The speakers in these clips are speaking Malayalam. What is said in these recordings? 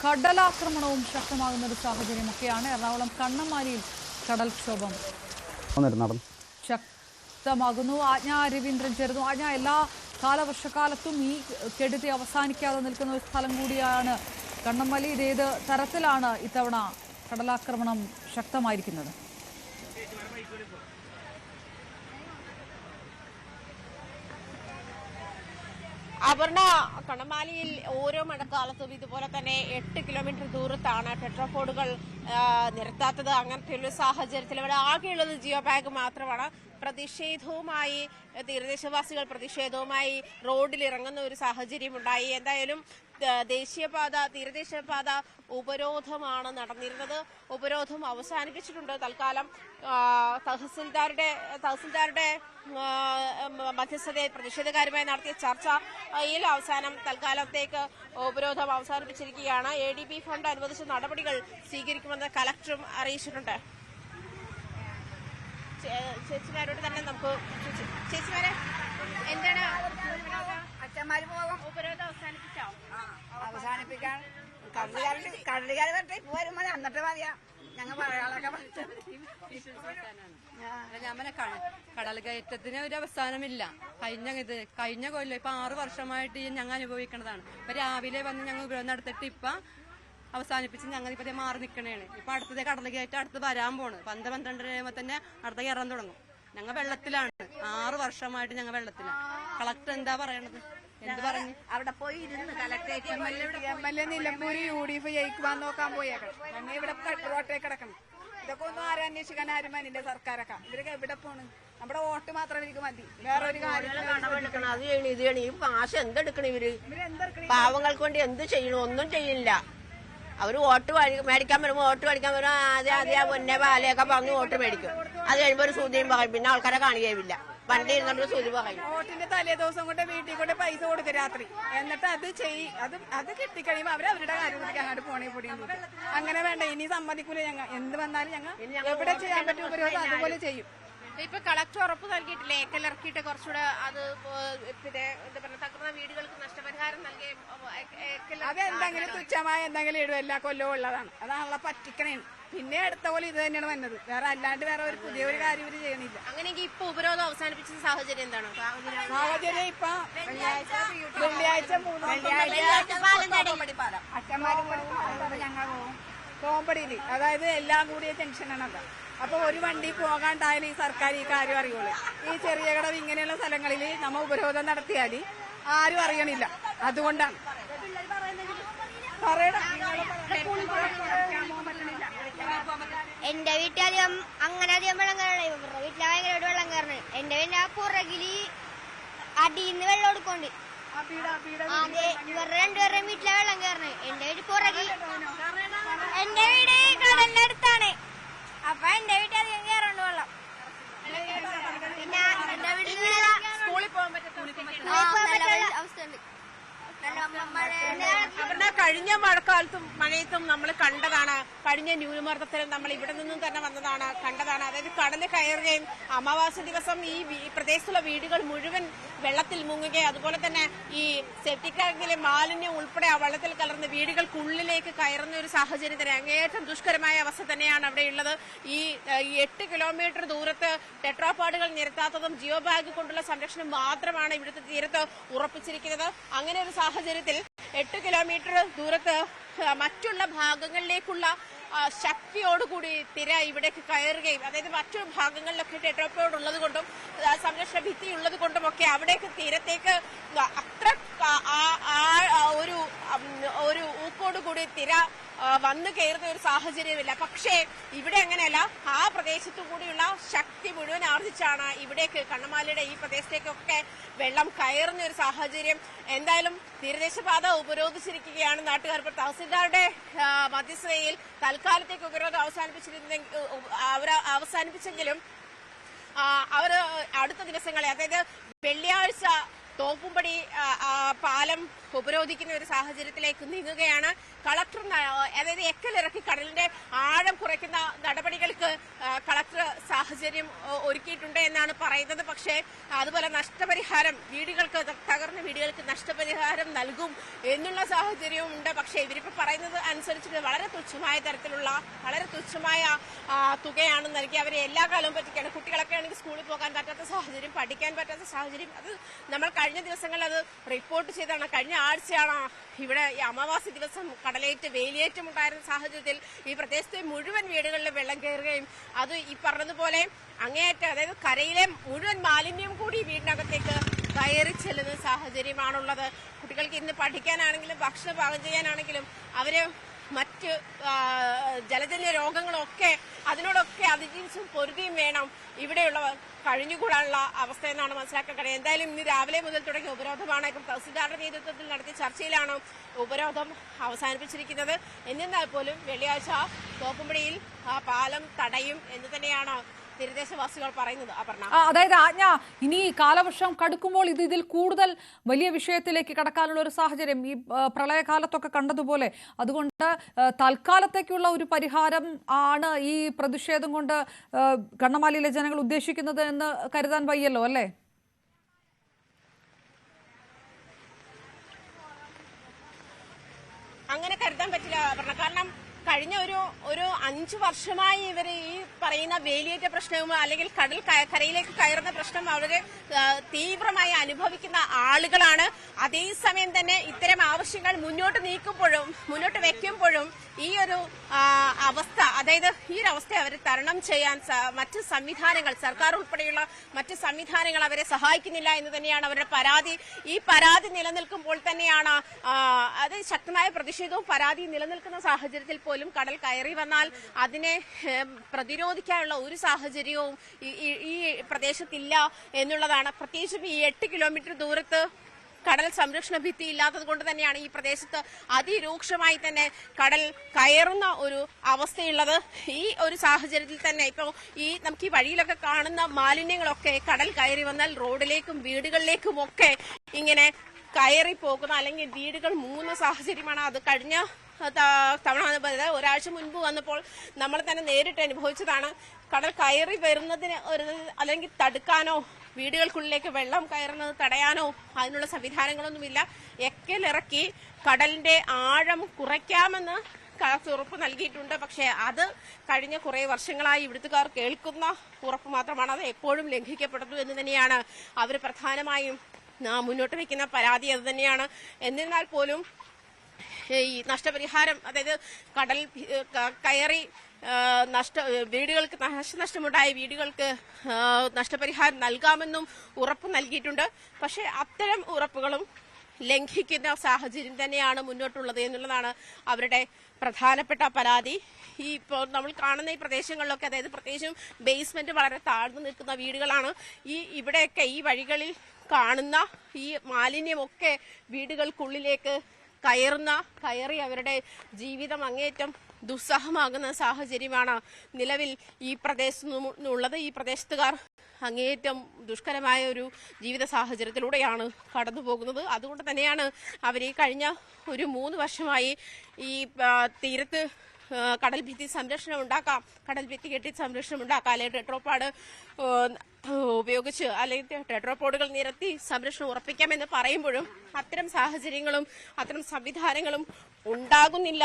കടലാക്രമണവും ശക്തമാകുന്ന ഒരു സാഹചര്യമൊക്കെയാണ്. എറണാകുളം കണ്ണമാലിയിൽ കടൽക്ഷോഭം ശക്തമാകുന്നു. ആജ്ഞ രവീന്ദ്രൻ ചേർന്നു. ആജ്ഞ, എല്ലാ കാലവർഷക്കാലത്തും ഈ കെടുതി അവസാനിക്കാതെ നിൽക്കുന്ന ഒരു സ്ഥലം കൂടിയാണ് കണ്ണമാലി. ഇതേത് തരത്തിലാണ് ഇത്തവണ കടലാക്രമണം ശക്തമായിരിക്കുന്നത്? അപർണ, കണ്ണമാലിയിൽ ഓരോ മഴക്കാലത്തും ഇതുപോലെ തന്നെ 8 കിലോമീറ്റർ ദൂരത്താണ് ടെട്രാപോഡുകൾ നിരത്താത്തത്. അങ്ങനത്തെ ഒരു സാഹചര്യത്തിൽ ഇവിടെ ആകെയുള്ളത് ജിയോ ബാഗ് മാത്രമാണ്. പ്രതിഷേധവുമായി തീരദേശവാസികൾ പ്രതിഷേധവുമായി റോഡിലിറങ്ങുന്ന ഒരു സാഹചര്യം ഉണ്ടായി. എന്തായാലും തീരദേശപാത ഉപരോധമാണ് നടന്നിരുന്നത്. ഉപരോധം അവസാനിപ്പിച്ചിട്ടുണ്ട്. തൽക്കാലം തഹസിൽദാരുടെ മധ്യസ്ഥതയിൽ പ്രതിഷേധക്കാരുമായി നടത്തിയ ചർച്ചയിൽ അവസാനം തൽക്കാലത്തേക്ക് ഉപരോധം അവസാനിപ്പിച്ചിരിക്കുകയാണ്. ADB ഫണ്ട് അനുവദിച്ച നടപടികൾ സ്വീകരിക്കുമെന്ന് കലക്ടറും അറിയിച്ചിട്ടുണ്ട്. ചേച്ചിമാരോട് തന്നെ നമുക്ക് ചേച്ചിമാരെ എന്താണ് അച്ഛന്മാര് പോകും ഉപരോധം അവസാനിപ്പിച്ചോ? അവസാനിപ്പിക്കാൻ കടലുകാർ വരുമ്പോ എന്നിട്ട് മതിയാ ഞങ്ങൾ പറയാളൊക്കെ ഞാൻ കടൽ കയറ്റത്തിന് ഒരു അവസാനമില്ല. കഴിഞ്ഞ കൊല്ലം ഇപ്പൊ 6 വർഷമായിട്ട് ഞങ്ങൾ അനുഭവിക്കുന്നതാണ്. ഇപ്പൊ രാവിലെ വന്ന് ഞങ്ങൾ ഉപരോധം നടത്തിയിട്ട് ഇപ്പൊ അവസാനിപ്പിച്ച് ഞങ്ങൾ ഇപ്പൊ മാറി നിൽക്കണേണ്. ഇപ്പൊ അടുത്തത് കടൽ കയറ്റം അടുത്ത് വരാൻ പോണ്. 12-12 കഴിയുമ്പോ തന്നെ അടുത്ത കയറാൻ തുടങ്ങും. ഞങ്ങൾ വെള്ളത്തിലാണ്. 6 വർഷമായിട്ട് ഞങ്ങൾ വെള്ളത്തിലാണ്. കളക്ടർ എന്താ പറയണത്? എന്ത് പറഞ്ഞു? അവിടെ പോയി ഇരുന്ന് കളക്ടറേറ്റ് MLA നിലമ്പൂര് UDF ജയിക്കുവാൻ നോക്കാൻ പോയേക്കണം. ഞങ്ങൾ ഇവിടെ റോട്ടേ കിടക്കണം. ഇതൊക്കെ ഒന്നും ആരും അന്വേഷിക്കാൻ ആരും മനിന്റെ സർക്കാരൊക്കെ ഇവരൊക്കെ എവിടെ പോണ്? നമ്മുടെ വോട്ട് മാത്രം ഇവർക്ക് മതി. വേറെ ഒരു കാര്യം അത് ചെയ്യണം ഇത് ചെയ്യണം. ഈ കാശ് എന്തെടുക്കണം ഇവര്? പാവങ്ങൾക്ക് വേണ്ടി എന്ത് ചെയ്യണം? ഒന്നും ചെയ്യില്ല. അവര് വോട്ട് മേടിക്കാൻ വരുമ്പോ വോട്ട് മേടിക്കാൻ വരുമ്പോ അതേ പൊന്നെ പാലയൊക്കെ പറഞ്ഞ് വോട്ട് മേടിക്കും. അത് കഴിയുമ്പോ ഒരു സൂചിയും പറയും. പിന്നെ ആൾക്കാരെ കാണുകയുമില്ല. വണ്ടി ഇരുന്നിട്ട് സൂചി പറയും. വോട്ടിന്റെ തലേ ദിവസം കൊണ്ട് വീട്ടിൽ കൊണ്ട് പൈസ കൊടുക്കും രാത്രി. എന്നിട്ട് അത് കിട്ടിക്കഴിയുമ്പോ അവരുടെ കാര്യം അങ്ങോട്ട് പോണേ പൊടിയും. അങ്ങനെ വേണ്ട. ഇനി സമ്മതിക്കൂല. ഞങ്ങൾ എന്ത് വന്നാലും ഞങ്ങൾ എവിടെ ചെയ്യാൻ പറ്റും ഉപരോധം അതുപോലെ ചെയ്യും. ഇപ്പൊ കളക്ടർ ഉറപ്പ് നൽകിയിട്ടില്ലേ? ഏക്കലിറക്കിയിട്ട് കുറച്ചുകൂടെ അത് പിന്നെ എന്താ പറയുക തകർന്ന വീടുകൾക്ക് നഷ്ടപരിഹാരം നൽകി. അതെന്തെങ്കിലും തുച്ഛമായ എന്തെങ്കിലും ഇടും. എല്ലാ കൊല്ലവും ഉള്ളതാണ്. അതാണല്ലോ പറ്റിക്കണേ. പിന്നെ അടുത്ത പോലെ ഇത് തന്നെയാണ് വന്നത്. വേറെ അല്ലാണ്ട് വേറെ ഒരു പുതിയൊരു കാര്യം ഇവര് ചെയ്യണില്ല. അങ്ങനെയെങ്കിൽ ഇപ്പൊ ഉപരോധം അവസാനിപ്പിച്ച സാഹചര്യം എന്താണ്? സാഹചര്യം ഇപ്പൊ വെള്ളിയാഴ്ച അച്ഛന്മാരും ഞങ്ങൾ പോകും കോമ്പടിയില്. അതായത് എല്ലാം കൂടിയ ജംഗ്ഷനാണത്. അപ്പൊ ഒരു വണ്ടി പോകാണ്ടായാലും ഈ സർക്കാർ ഈ കാര്യം അറിയുള്ളൂ. ഈ ചെറിയ കടവ് ഇങ്ങനെയുള്ള സ്ഥലങ്ങളിൽ നമ്മ ഉപരോധം നടത്തിയാൽ ആരും അറിയണില്ല. അതുകൊണ്ടാണ് എന്റെ വീട്ടിലധികം അങ്ങനെ അധികം വെള്ളം കയറണേ. ഇവരുടെ വീട്ടിലെ ഭയങ്കരമായിട്ട് വെള്ളം കയറണേ. എന്റെ വീടിന്റെ ആ പുറകില് അടിയിന്ന് വെള്ളം എടുക്കോണ്ട് ഇവരുടെ രണ്ടുപേരുടെയും വീട്ടിലെ വെള്ളം കയറണേ. എന്റെ വീട് പുറകിൽ എന്റെ വീട് കടലിന്റെ അടുത്താണ്. അപ്പൊ എന്റെ വീട്ടിൽ അധികം കയറുണ്ട് വെള്ളം. പിന്നെ എന്റെ വീട്ടിൽ സ്കൂളിൽ പോകാൻ പറ്റുന്ന അവസ്ഥയുണ്ട്. കഴിഞ്ഞ മഴക്കാലത്തും മഴയത്തും നമ്മൾ കണ്ടതാണ്. കഴിഞ്ഞ ന്യൂനമർദ്ദത്തിലും നമ്മൾ ഇവിടെ നിന്നും തന്നെ കണ്ടതാണ്. അതായത് കടല് കയറുകയും അമാവാസി ദിവസം ഈ പ്രദേശത്തുള്ള വീടുകൾ മുഴുവൻ വെള്ളത്തിൽ മുങ്ങുകയും അതുപോലെ തന്നെ ഈ സെപ്റ്റിക് ടാങ്കിലെ മാലിന്യം ഉൾപ്പെടെ ആ വെള്ളത്തിൽ കലർന്ന് വീടുകൾക്കുള്ളിലേക്ക് കയറുന്ന ഒരു സാഹചര്യത്തിന് അങ്ങേയറ്റം ദുഷ്കരമായ അവസ്ഥ തന്നെയാണ് അവിടെയുള്ളത്. ഈ 8 കിലോമീറ്റർ ദൂരത്ത് ടെട്രാപോഡുകൾ നിരത്താത്തതും ജിയോ ബാഗ് കൊണ്ടുള്ള സംരക്ഷണം മാത്രമാണ് ഇവിടുത്തെ തീരത്ത് ഉറപ്പിച്ചിരിക്കുന്നത്. അങ്ങനെ ഒരു സാഹചര്യത്തിൽ 8 കിലോമീറ്റർ ദൂരത്ത് മറ്റുള്ള ഭാഗങ്ങളിലേക്കുള്ള ശക്തിയോടുകൂടി തിര ഇവിടേക്ക് കയറുകയും അതായത് മറ്റു ഭാഗങ്ങളിലൊക്കെ ടെട്രാപോഡ് ഉള്ളത് കൊണ്ടും സംരക്ഷണ ഭിത്തി ഉള്ളത് കൊണ്ടും ഒക്കെ അവിടേക്ക് തീരത്തേക്ക് അത്ര ഒരു ഊക്കോടുകൂടി തിര വന്നു കയറുന്ന ഒരു സാഹചര്യമില്ല. പക്ഷേ ഇവിടെ അങ്ങനെയല്ല. ആ പ്രദേശത്തു കൂടിയുള്ള ശക്തി മുഴുവൻ ആർജിച്ചാണ് ഇവിടേക്ക് കണ്ണമാലിയുടെ ഈ പ്രദേശത്തേക്കൊക്കെ വെള്ളം കയറുന്ന ഒരു സാഹചര്യം. എന്തായാലും തീരദേശപാത ഉപരോധിച്ചിരിക്കുകയാണ് നാട്ടുകാർ. ഇപ്പോൾ തഹസിൽദാരുടെ മധ്യസ്ഥതയിൽ തൽക്കാലത്തേക്ക് ഉപരോധം അവസാനിപ്പിച്ചെങ്കിലും അവർ അടുത്ത ദിവസങ്ങളെ അതായത് വെള്ളിയാഴ്ച തോപ്പുംപടി പാലം ഉപരോധിക്കുന്ന ഒരു സാഹചര്യത്തിലേക്ക് നീങ്ങുകയാണ്. കളക്ടർ അതായത് എക്കലിറക്കി കടലിന്റെ ആഴം കുറയ്ക്കുന്ന നടപടികൾക്ക് കളക്ടർ സാഹചര്യം ഒരുക്കിയിട്ടുണ്ട് എന്നാണ് പറയുന്നത്. പക്ഷേ അതുപോലെ നഷ്ടപരിഹാരം വീടുകൾക്ക് തകർന്ന വീടുകൾക്ക് നഷ്ടപരിഹാരം നൽകും എന്നുള്ള സാഹചര്യവും ഉണ്ട്. പക്ഷേ ഇവരിപ്പോൾ പറയുന്നത് അനുസരിച്ചിട്ട് വളരെ തുച്ഛമായ തരത്തിലുള്ള വളരെ തുച്ഛമായ തുകയാണ് നൽകി അവരെ എല്ലാ കാലവും പറ്റിക്കാണ്. കുട്ടികളൊക്കെ ആണെങ്കിൽ സ്കൂളിൽ പോകാൻ പറ്റാത്ത സാഹചര്യം, പഠിക്കാൻ പറ്റാത്ത സാഹചര്യം. അത് നമ്മൾ കഴിഞ്ഞ ദിവസങ്ങളിൽ അത് റിപ്പോർട്ട് ചെയ്താണ്. കഴിഞ്ഞ ആഴ്ചയാണ് ഇവിടെ ഈ അമാവാസി ദിവസം കടലേറ്റ് വേലിയേറ്റം ഉണ്ടായിരുന്ന സാഹചര്യത്തിൽ ഈ പ്രദേശത്തെ മുഴുവൻ വീടുകളിൽ വെള്ളം കയറുകയും അത് ഈ പറഞ്ഞതുപോലെ അങ്ങേയറ്റം അതായത് കരയിലെ മുഴുവൻ മാലിന്യം കൂടി വീടിനകത്തേക്ക് കയറി ചെല്ലുന്ന സാഹചര്യമാണുള്ളത്. കുട്ടികൾക്ക് ഇന്ന് പഠിക്കാനാണെങ്കിലും ഭക്ഷണം പാകം ചെയ്യാനാണെങ്കിലും അവര് മറ്റ് ജലജന്യ രോഗങ്ങളൊക്കെ അതിനോടൊക്കെ അതിജീവിച്ചും പൊരുതിയും വേണം ഇവിടെയുള്ള കഴിഞ്ഞുകൂടാനുള്ള അവസ്ഥ എന്നാണ് മനസ്സിലാക്കാൻ കഴിയുന്നത്. എന്തായാലും ഇന്ന് രാവിലെ മുതൽ തുടങ്ങിയ ഉപരോധമാണ്. ഇപ്പം തഹസിൽദാരുടെ നേതൃത്വത്തിൽ നടത്തിയ ചർച്ചയിലാണ് ഉപരോധം അവസാനിപ്പിച്ചിരിക്കുന്നത്. എന്നിരുന്നാൽ പോലും വെള്ളിയാഴ്ച തോപ്പുംപടിയിൽ പാലം തടയും എന്ന് തന്നെയാണ് തീരദേശവാസികൾ പറയുന്നത്. അതായത് ആജ്ഞ ഇനി കാലവർഷം കടുക്കുമ്പോൾ ഇതിൽ കൂടുതൽ വലിയ വിഷയത്തിലേക്ക് കടക്കാനുള്ള ഒരു സാഹചര്യം ഈ പ്രളയകാലത്തൊക്കെ കണ്ടതുപോലെ, അതുകൊണ്ട് തൽക്കാലത്തേക്കുള്ള ഒരു പരിഹാരം ആണ് ഈ പ്രതിഷേധം കൊണ്ട് കണ്ണമാലിയിലെ ജനങ്ങൾ ഉദ്ദേശിക്കുന്നത് എന്ന് കരുതാൻ വയ്യല്ലോ അല്ലേ? അങ്ങനെ കരുതാൻ പറ്റില്ല. കാരണം കഴിഞ്ഞ ഒരു 5 വർഷമായി ഇവർ ഈ പറയുന്ന വേലിയേറ്റ പ്രശ്നവും അല്ലെങ്കിൽ കരയിലേക്ക് കയറുന്ന പ്രശ്നം അവര് തീവ്രമായി അനുഭവിക്കുന്ന ആളുകളാണ്. അതേസമയം തന്നെ ഇത്തരം ആവശ്യങ്ങൾ മുന്നോട്ട് വെക്കുമ്പോഴും ഈ ഒരു അവസ്ഥ അതായത് ഈ ഒരു അവസ്ഥ അവരെ തരണം ചെയ്യാൻ മറ്റ് സംവിധാനങ്ങൾ സർക്കാർ ഉൾപ്പെടെയുള്ള മറ്റ് സംവിധാനങ്ങൾ അവരെ സഹായിക്കുന്നില്ല എന്ന് തന്നെയാണ് അവരുടെ പരാതി. ഈ പരാതി നിലനിൽക്കുമ്പോൾ തന്നെയാണ് അത് ശക്തമായ പ്രതിഷേധവും പരാതിയും നിലനിൽക്കുന്ന സാഹചര്യത്തിൽ പോലും കടൽ കയറി വന്നാൽ അതിനെ പ്രതിരോധിക്കാനുള്ള ഒരു സാഹചര്യവും ഈ പ്രദേശത്തില്ല എന്നുള്ളതാണ്. പ്രത്യേകിച്ചും ഈ 8 കിലോമീറ്റർ ദൂരത്ത് കടൽ സംരക്ഷണ ഭിത്തി ഇല്ലാത്തത് കൊണ്ട് തന്നെയാണ് ഈ പ്രദേശത്ത് അതിരൂക്ഷമായി തന്നെ കടൽ കയറുന്ന ഒരു അവസ്ഥയുള്ളത്. ഈ ഒരു സാഹചര്യത്തിൽ തന്നെ ഇപ്പോൾ നമുക്ക് ഈ വഴിയിലൊക്കെ കാണുന്ന മാലിന്യങ്ങളൊക്കെ കടൽ കയറി വന്നാൽ റോഡിലേക്കും വീടുകളിലേക്കും ഒക്കെ ഇങ്ങനെ കയറി പോകുന്ന അല്ലെങ്കിൽ വീടുകൾ മുങ്ങുന്ന സാഹചര്യമാണ്. അത് കഴിഞ്ഞ തവണ ഒരാഴ്ച മുൻപ് വന്നപ്പോൾ നമ്മൾ തന്നെ നേരിട്ട് അനുഭവിച്ചതാണ്. കടൽ കയറി വരുന്നതിന് അല്ലെങ്കിൽ തടുക്കാനോ വീടുകൾക്കുള്ളിലേക്ക് വെള്ളം കയറുന്നത് തടയാനോ അതിനുള്ള സംവിധാനങ്ങളൊന്നുമില്ല. എക്കലിറക്കി കടലിന്റെ ആഴം കുറയ്ക്കാമെന്ന് ഉറപ്പ് നൽകിയിട്ടുണ്ട്. പക്ഷേ അത് കഴിഞ്ഞ കുറെ വർഷങ്ങളായി ഇവിടുത്തുകാർ കേൾക്കുന്ന ഉറപ്പ് മാത്രമാണ്. അത് എപ്പോഴും ലംഘിക്കപ്പെടുന്നു എന്ന് തന്നെയാണ് അവർ പ്രധാനമായും മുന്നോട്ട് വയ്ക്കുന്ന പരാതി. അത് തന്നെയാണ്. എന്നിരുന്നാൽ പോലും ഈ നഷ്ടപരിഹാരം അതായത് കടൽ കയറി വീടുകൾക്ക് നാശനഷ്ടമുണ്ടായ വീടുകൾക്ക് നഷ്ടപരിഹാരം നൽകാമെന്നും ഉറപ്പ് നൽകിയിട്ടുണ്ട്. പക്ഷേ അത്തരം ഉറപ്പുകളും ലംഘിക്കുന്ന സാഹചര്യം തന്നെയാണ് മുന്നോട്ടുള്ളത് എന്നുള്ളതാണ് അവരുടെ പ്രധാനപ്പെട്ട പരാതി. ഈ ഇപ്പോൾ നമ്മൾ കാണുന്ന ഈ പ്രദേശങ്ങളിലൊക്കെ അതായത് പ്രത്യേകിച്ചും ബേസ്മെന്റ് വളരെ താഴ്ന്നു നിൽക്കുന്ന വീടുകളാണ്. ഇവിടെയൊക്കെ ഈ വഴികളിൽ കാണുന്ന ഈ മാലിന്യമൊക്കെ വീടുകൾക്കുള്ളിലേക്ക് കയറി അവരുടെ ജീവിതം അങ്ങേറ്റം ദുസ്സഹമാകുന്ന സാഹചര്യമാണ് നിലവിൽ ഈ പ്രദേശത്തുള്ളത്. ഈ പ്രദേശത്തുകാർ അങ്ങേയറ്റം ദുഷ്കരമായ ഒരു ജീവിത സാഹചര്യത്തിലൂടെയാണ് കടന്നു പോകുന്നത്. അതുകൊണ്ട് തന്നെയാണ് അവർ ഈ കഴിഞ്ഞ ഒരു 3 വർഷമായി ഈ തീരത്ത് കടൽ ഭിത്തി സംരക്ഷണം ഉണ്ടാക്കാം, കടൽ ഭിത്തി കെട്ടി സംരക്ഷണം ഉണ്ടാക്കാം, അല്ലെങ്കിൽ ടെട്രോപാഡ് ഉപയോഗിച്ച് അല്ലെങ്കിൽ ടെട്രോപോഡുകൾ നിരത്തി സംരക്ഷണം ഉറപ്പിക്കാമെന്ന് പറയുമ്പോഴും അത്തരം സാഹചര്യങ്ങളും അത്തരം സംവിധാനങ്ങളും ഉണ്ടാകുന്നില്ല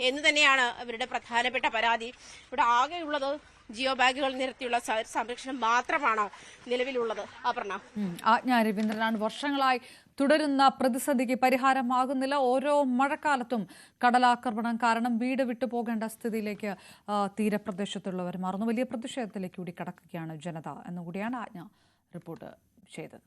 എന്ന് തന്നെയാണ് അവരുടെ പ്രധാനപ്പെട്ട പരാതി. ഇവിടെ ആകെയുള്ളത് ജിയോ ബാഗുകൾ നിരത്തിയുള്ള സംരക്ഷണം മാത്രമാണ് നിലവിലുള്ളത്. ആജ്ഞ രവീന്ദ്രനാണ്. വർഷങ്ങളായി തുടരുന്ന പ്രതിസന്ധിക്ക് പരിഹാരമാകുന്നില്ല. ഓരോ മഴക്കാലത്തും കടലാക്രമണം കാരണം വീട് വിട്ടു പോകേണ്ട സ്ഥിതിയിലേക്ക് തീരപ്രദേശത്തുള്ളവർ മാറുന്നു. വലിയ പ്രതിഷേധത്തിലേക്ക് കൂടി കടക്കുകയാണ് ജനത എന്നുകൂടിയാണ് ആജ്ഞ റിപ്പോർട്ട് ചെയ്തത്.